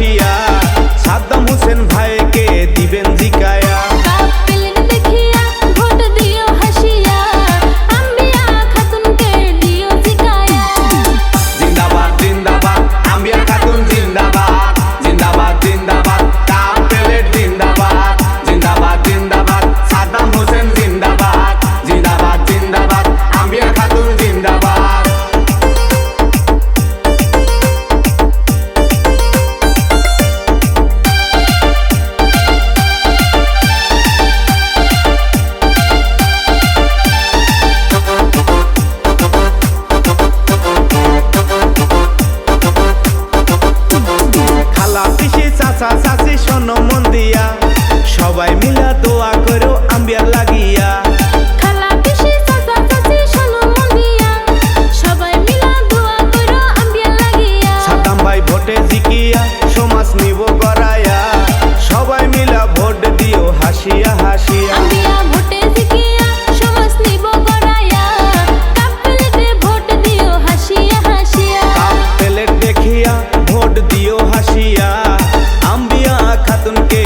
হাসিয়া সাদ্দাম হোসেন ভাইকে দিবেন জিকায়া। চাচা চাচি শোনো মন দিয়া, সবাই মিলা দোয়া করো আম্বিয়ার লাগিয়া। খালা পিসি চাচা চাচি শোনো মন দিয়া, সবাই মিলা দোয়া করো আম্বিয়ার লাগিয়া। সাদ্দাম ভাই ভোটে জিকিয়া সমাজ নিব গড়ায়া, সবাই মিলা ভোট দিও হাসিয়া হাসিয়া। আম্বিয়া ভোটে জিকিয়া সমাজ নিব গড়ায়া, কাপ প্লেটে ভোট দিও হাসিয়া হাসিয়া। কাপ প্লেট দেখিয়া ভোট দিও হাসিয়া, আম্বিয়া খাতুনকে